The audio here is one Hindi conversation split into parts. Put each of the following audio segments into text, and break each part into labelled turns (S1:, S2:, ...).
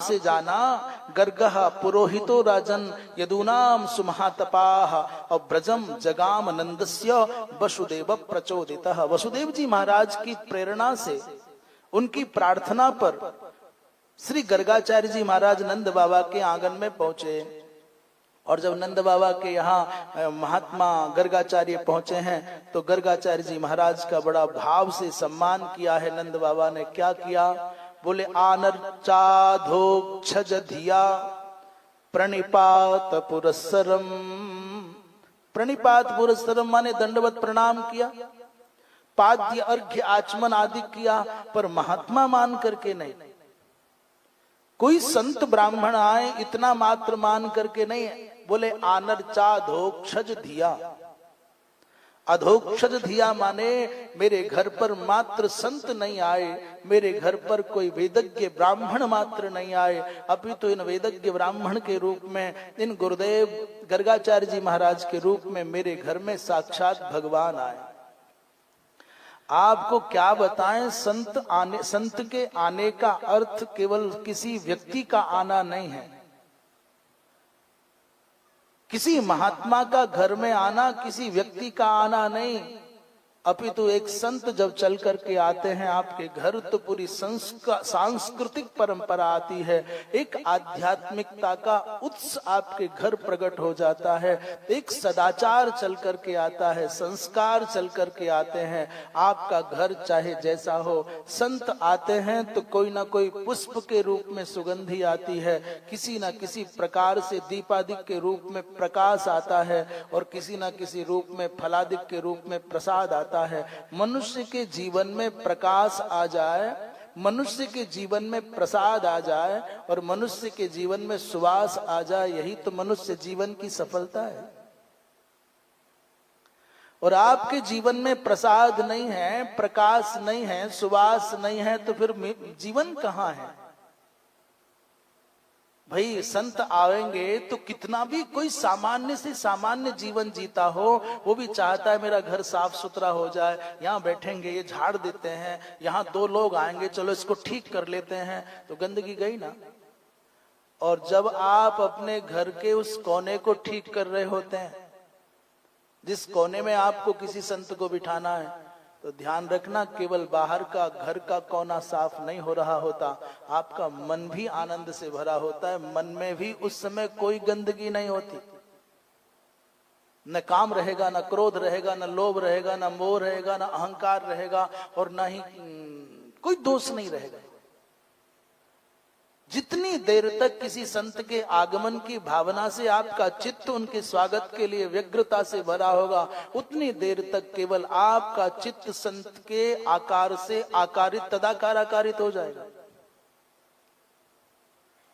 S1: से जाना, गर्गः पुरोहितो राजन यदूनाम सुमहातपाः और ब्रजम जगाम नंदस्य वसुदेव प्रचोदितः। वसुदेव जी महाराज की प्रेरणा से, उनकी प्रार्थना पर श्री गर्गाचार्य जी महाराज नंद बाबा के आंगन में पहुंचे। और जब नंद बाबा के यहाँ महात्मा गर्गाचार्य पहुंचे हैं तो गर्गाचार्य जी महाराज का बड़ा भाव से सम्मान किया है। नंद बाबा ने क्या किया? बोले आनर चाधोक्षज धिया प्रणिपात पुरस्सरम। प्रणिपात पुरस्सरम माने दंडवत प्रणाम किया, पाद्य अर्घ्य आचमन आदि किया, पर महात्मा मान करके नहीं। कोई संत ब्राह्मण आए इतना मात्र मान करके नहीं। बोले आनर चाधोक्षज धिया। अधोक्षज धिया माने मेरे घर पर मात्र संत नहीं आए, मेरे घर पर कोई वेदज्ञ ब्राह्मण मात्र नहीं आए, अपितु इन वेदज्ञ ब्राह्मण के रूप में, इन गुरुदेव गर्गाचार्य जी महाराज के रूप में मेरे घर में साक्षात भगवान आए। आपको क्या बताएं, संत के आने का अर्थ केवल किसी व्यक्ति का आना नहीं है। किसी महात्मा का घर में आना किसी व्यक्ति का आना नहीं, अपितु एक संत जब चल करके आते हैं आपके घर तो पूरी सांस्कृतिक परंपरा आती है, एक आध्यात्मिकता का उत्साह आपके घर प्रकट हो जाता है, एक सदाचार चल करके आता है, संस्कार चल करके आते हैं। आपका घर चाहे जैसा हो, संत आते हैं तो कोई ना कोई पुष्प के रूप में सुगंधी आती है, किसी न किसी प्रकार से दीपादिक के रूप में प्रकाश आता है, और किसी न किसी रूप में फलादिक के रूप में प्रसाद आता है। मनुष्य के जीवन में प्रकाश आ जाए, मनुष्य के जीवन में प्रसाद आ जाए, और मनुष्य के जीवन में सुवास आ जाए, यही तो मनुष्य जीवन की सफलता है। और आपके जीवन में प्रसाद नहीं है, प्रकाश नहीं है, सुवास नहीं है, तो फिर जीवन कहाँ है भाई? संत आएंगे तो कितना भी कोई सामान्य से सामान्य जीवन जीता हो, वो भी चाहता है मेरा घर साफ सुथरा हो जाए, यहाँ बैठेंगे ये झाड़ देते हैं, यहाँ दो लोग आएंगे चलो इसको ठीक कर लेते हैं, तो गंदगी गई ना। और जब आप अपने घर के उस कोने को ठीक कर रहे होते हैं, जिस कोने में आपको किसी संत को बिठाना है, तो ध्यान रखना केवल बाहर का घर का कोना साफ नहीं हो रहा होता, आपका मन भी आनंद से भरा होता है। मन में भी उस समय कोई गंदगी नहीं होती, न काम रहेगा, न क्रोध रहेगा, न लोभ रहेगा, न मोह रहेगा, न अहंकार रहेगा, और न ही कोई दोष नहीं रहेगा। जितनी देर तक किसी संत के आगमन की भावना से आपका चित्त उनके स्वागत के लिए व्यग्रता से भरा होगा, उतनी देर तक केवल आपका चित्त संत के आकार से आकारित तदाकार आकारित हो जाएगा,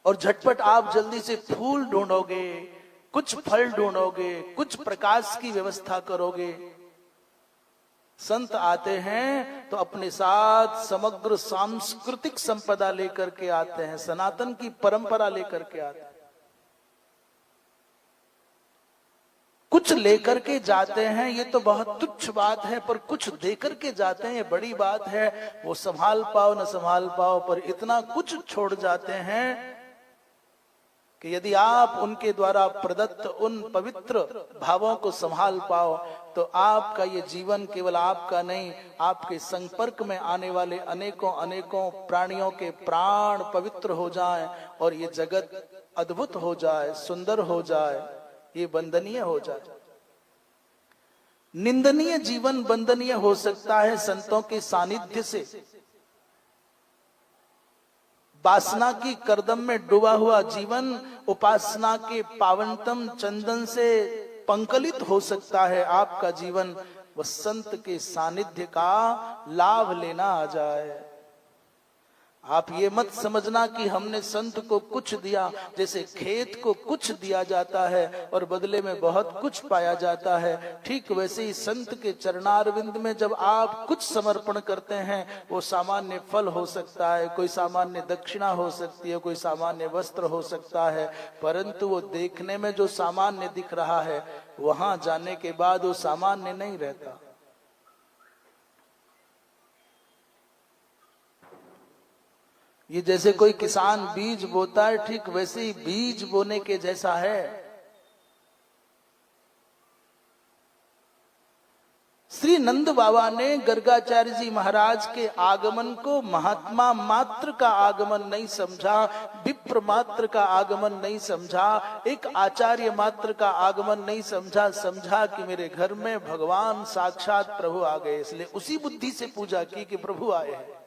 S1: और झटपट आप जल्दी से फूल ढूंढोगे, कुछ फल ढूंढोगे, कुछ प्रकाश की व्यवस्था करोगे। संत आते हैं तो अपने साथ समग्र सांस्कृतिक संपदा लेकर के आते हैं, सनातन की परंपरा लेकर के आते हैं। कुछ लेकर के जाते हैं ये तो बहुत तुच्छ बात है, पर कुछ देकर के जाते हैं ये बड़ी बात है। वो संभाल पाओ न संभाल पाओ, पर इतना कुछ छोड़ जाते हैं कि यदि आप उनके द्वारा प्रदत्त उन पवित्र भावों को संभाल पाओ तो आपका ये जीवन केवल आपका नहीं, आपके संपर्क में आने वाले अनेकों अनेकों प्राणियों के प्राण पवित्र हो जाएं, और ये जगत अद्भुत हो जाए, सुंदर हो जाए, ये वंदनीय हो जाए। निंदनीय जीवन वंदनीय हो सकता है संतों के सानिध्य से। वासना की करदम में डूबा हुआ जीवन उपासना के पावनतम चंदन से पंकलित हो सकता है आपका जीवन, वह संत के सानिध्य का लाभ लेना आ जाए। आप ये मत समझना कि हमने संत को कुछ दिया, जैसे खेत को कुछ दिया जाता है और बदले में बहुत कुछ पाया जाता है, ठीक वैसे ही संत के चरणारविंद में जब आप कुछ समर्पण करते हैं, वो सामान्य फल हो सकता है, कोई सामान्य दक्षिणा हो सकती है, कोई सामान्य वस्त्र हो सकता है, परंतु वो देखने में जो सामान्य दिख रहा है वहां जाने के बाद वो सामान्य नहीं रहता। ये जैसे कोई किसान बीज बोता है, ठीक वैसे ही बीज बोने के जैसा है। श्री नंद बाबा ने गर्गाचार्य जी महाराज के आगमन को महात्मा मात्र का आगमन नहीं समझा, विप्र मात्र का आगमन नहीं समझा, एक आचार्य मात्र का आगमन नहीं समझा। समझा कि मेरे घर में भगवान साक्षात प्रभु आ गए, इसलिए उसी बुद्धि से पूजा की कि प्रभु आए हैं।